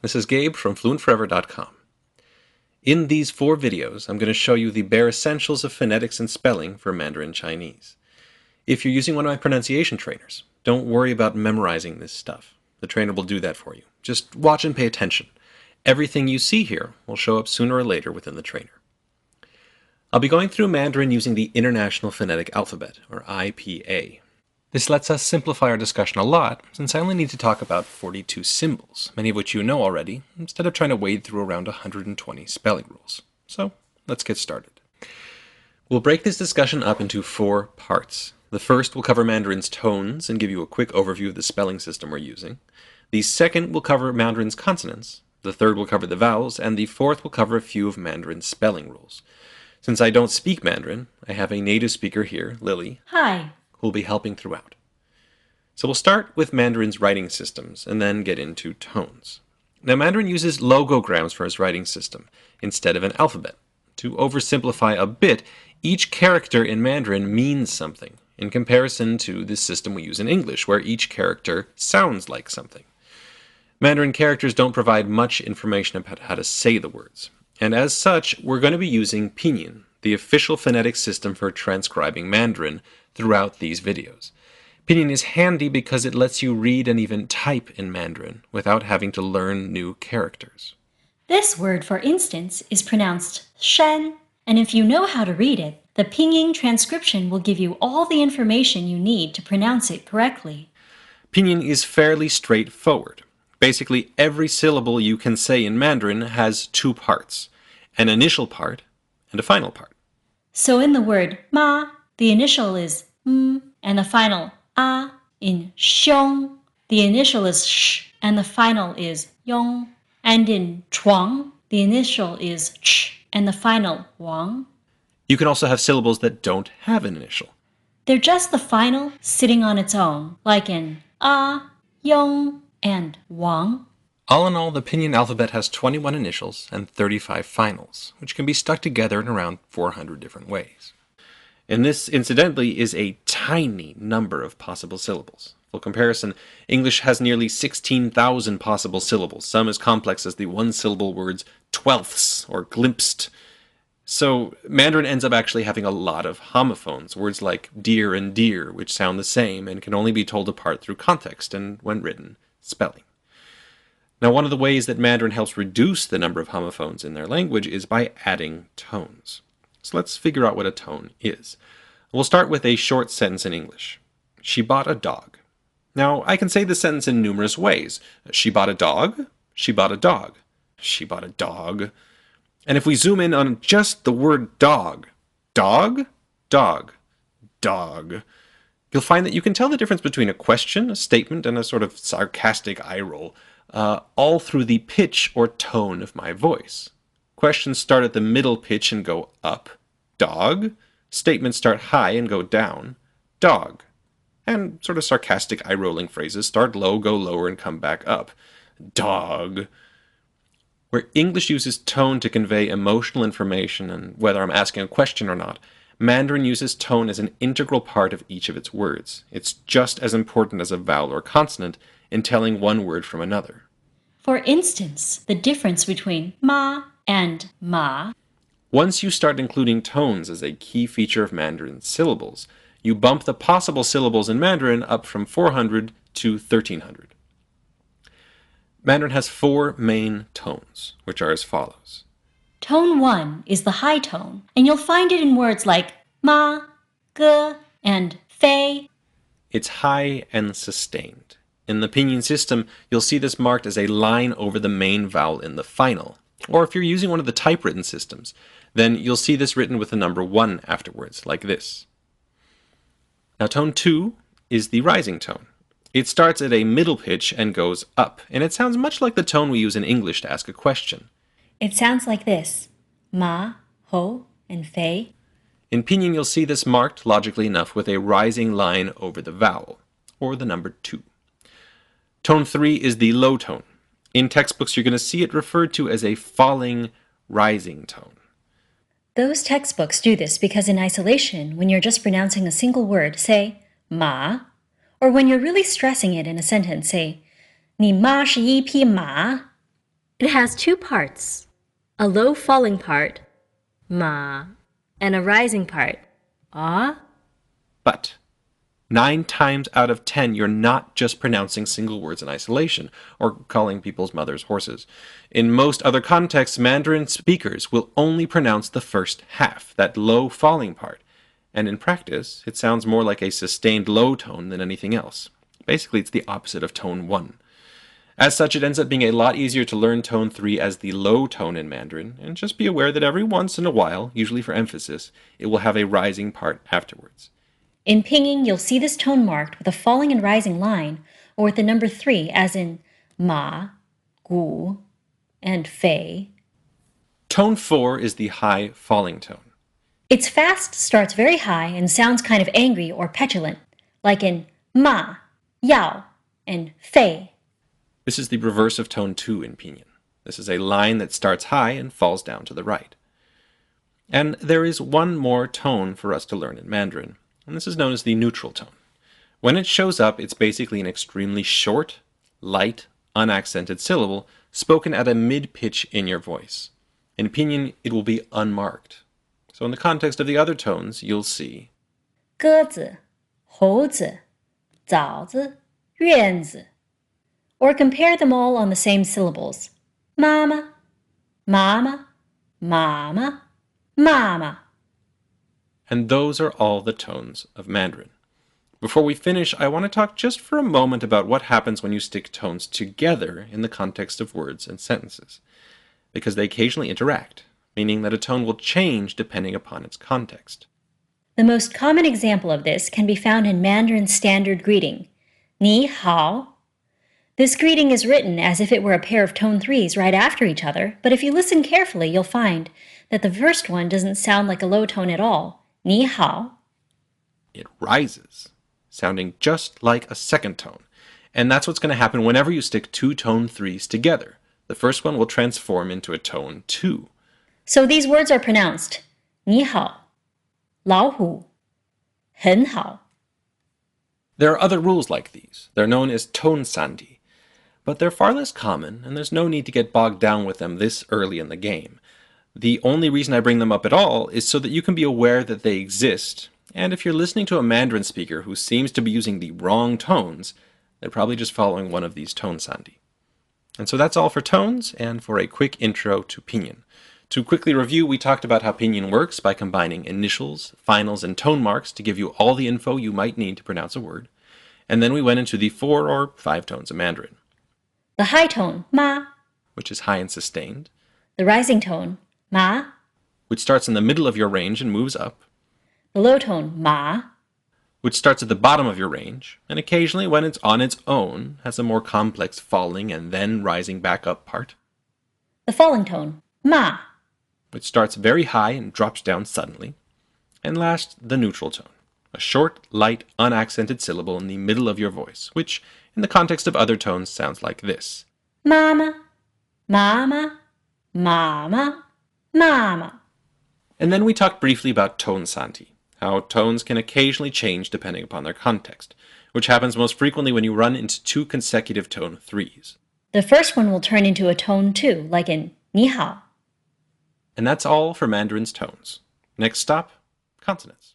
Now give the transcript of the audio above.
This is Gabe from FluentForever.com. In these 4 videos, I'm going to show you the bare essentials of phonetics and spelling for Mandarin Chinese. If you're using one of my pronunciation trainers, don't worry about memorizing this stuff. The trainer will do that for you. Just watch and pay attention. Everything you see here will show up sooner or later within the trainer. I'll be going through Mandarin using the International Phonetic Alphabet, or IPA. This lets us simplify our discussion a lot, since I only need to talk about 42 symbols, many of which you know already, instead of trying to wade through around 120 spelling rules. So, let's get started. We'll break this discussion up into 4 parts. The first will cover Mandarin's tones and give you a quick overview of the spelling system we're using. The second will cover Mandarin's consonants. The third will cover the vowels, and the fourth will cover a few of Mandarin's spelling rules. Since I don't speak Mandarin, I have a native speaker here, Lily. Hi. Who will be helping throughout. So we'll start with Mandarin's writing systems and then get into tones. Now Mandarin uses logograms for its writing system instead of an alphabet. To oversimplify a bit, each character in Mandarin means something in comparison to the system we use in English, where each character sounds like something. Mandarin characters don't provide much information about how to say the words, and as such, we're going to be using Pinyin, the official phonetic system for transcribing Mandarin, throughout these videos. Pinyin is handy because it lets you read and even type in Mandarin without having to learn new characters. This word, for instance, is pronounced shan, and if you know how to read it, the Pinyin transcription will give you all the information you need to pronounce it correctly. Pinyin is fairly straightforward. Basically, every syllable you can say in Mandarin has 2 parts, an initial part and a final part. So in the word ma, the initial is m, and the final a. In xiong, the initial is sh, and the final is yong. And in chuang, the initial is ch, and the final wang. You can also have syllables that don't have an initial. They're just the final sitting on its own, like in a, yong, and wang. All in all, the Pinyin alphabet has 21 initials and 35 finals, which can be stuck together in around 400 different ways. And this, incidentally, is a tiny number of possible syllables. For comparison, English has nearly 16,000 possible syllables, some as complex as the one-syllable words twelfths or glimpsed. So Mandarin ends up actually having a lot of homophones, words like dear and dear, which sound the same and can only be told apart through context and, when written, spelling. Now, one of the ways that Mandarin helps reduce the number of homophones in their language is by adding tones. So let's figure out what a tone is. We'll start with a short sentence in English. She bought a dog. Now, I can say this sentence in numerous ways. She bought a dog. She bought a dog. She bought a dog. And if we zoom in on just the word dog, dog, dog, dog, you'll find that you can tell the difference between a question, a statement, and a sort of sarcastic eye roll, all through the pitch or tone of my voice. Questions start at the middle pitch and go up, dog. Statements start high and go down, dog. And sort of sarcastic eye-rolling phrases start low, go lower, and come back up, dog. Where English uses tone to convey emotional information and whether I'm asking a question or not, Mandarin uses tone as an integral part of each of its words. It's just as important as a vowel or consonant in telling one word from another. For instance, the difference between ma and ma. Once you start including tones as a key feature of Mandarin's syllables, you bump the possible syllables in Mandarin up from 400 to 1300. Mandarin has 4 main tones, which are as follows. Tone 1 is the high tone, and you'll find it in words like ma, ge, and fei. It's high and sustained. In the Pinyin system, you'll see this marked as a line over the main vowel in the final. Or if you're using one of the typewritten systems, then you'll see this written with the number 1 afterwards, like this. Now tone 2 is the rising tone. It starts at a middle pitch and goes up, and it sounds much like the tone we use in English to ask a question. It sounds like this: ma, ho, and fei. In Pinyin, you'll see this marked, logically enough, with a rising line over the vowel, or the number 2. Tone 3 is the low tone. In textbooks, you're going to see it referred to as a falling, rising tone. Those textbooks do this because in isolation, when you're just pronouncing a single word, say ma, or when you're really stressing it in a sentence, say 你妈是一匹马. It has two parts, a low falling part, ma, and a rising part, ah. But 9 times out of 10, you're not just pronouncing single words in isolation or calling people's mothers horses. In most other contexts, Mandarin speakers will only pronounce the first half, that low falling part. And in practice, it sounds more like a sustained low tone than anything else. Basically, it's the opposite of tone 1. As such, it ends up being a lot easier to learn tone 3 as the low tone in Mandarin, and just be aware that every once in a while, usually for emphasis, it will have a rising part afterwards. In Pinyin, you'll see this tone marked with a falling and rising line, or with the number 3, as in ma, gu, and fei. Tone 4 is the high falling tone. Its fast starts very high and sounds kind of angry or petulant, like in ma, yao, and fei. This is the reverse of tone 2 in Pinyin. This is a line that starts high and falls down to the right. And there is one more tone for us to learn in Mandarin, and this is known as the neutral tone. When it shows up, it's basically an extremely short, light, unaccented syllable spoken at a mid-pitch in your voice. In Pinyin, it will be unmarked. So in the context of the other tones, you'll see 鸽子、猴子、枣子、院子. Or compare them all on the same syllables. Mama, mama, mama, mama. And those are all the tones of Mandarin. Before we finish, I want to talk just for a moment about what happens when you stick tones together in the context of words and sentences, because they occasionally interact, meaning that a tone will change depending upon its context. The most common example of this can be found in Mandarin's standard greeting, ni hao. This greeting is written as if it were a pair of tone 3s right after each other, but if you listen carefully, you'll find that the first one doesn't sound like a low tone at all, ni hao. It rises, sounding just like a second tone. And that's what's going to happen whenever you stick two tone 3s together. The first one will transform into a tone 2. So these words are pronounced 你好,老虎,很好. There are other rules like these. They're known as tone sandhi, but they're far less common, and there's no need to get bogged down with them this early in the game. The only reason I bring them up at all is so that you can be aware that they exist, and if you're listening to a Mandarin speaker who seems to be using the wrong tones, they're probably just following one of these tone sandhi. And so that's all for tones, and for a quick intro to Pinyin. To quickly review, we talked about how Pinyin works by combining initials, finals, and tone marks to give you all the info you might need to pronounce a word. And then we went into the 4 or 5 tones of Mandarin. The high tone, ma, which is high and sustained. the rising tone, ma, which starts in the middle of your range and moves up. the low tone, ma, which starts at the bottom of your range, and occasionally, when it's on its own, has a more complex falling and then rising back up part. the falling tone, ma, which starts very high and drops down suddenly. And last, the neutral tone, a short, light, unaccented syllable in the middle of your voice, which, in the context of other tones, sounds like this. Mama, mama, mama, mama. And then we talked briefly about tone sandhi, how tones can occasionally change depending upon their context, which happens most frequently when you run into 2 consecutive tone 3s. The first one will turn into a tone 2, like in ni hao. And that's all for Mandarin's tones. Next stop, consonants.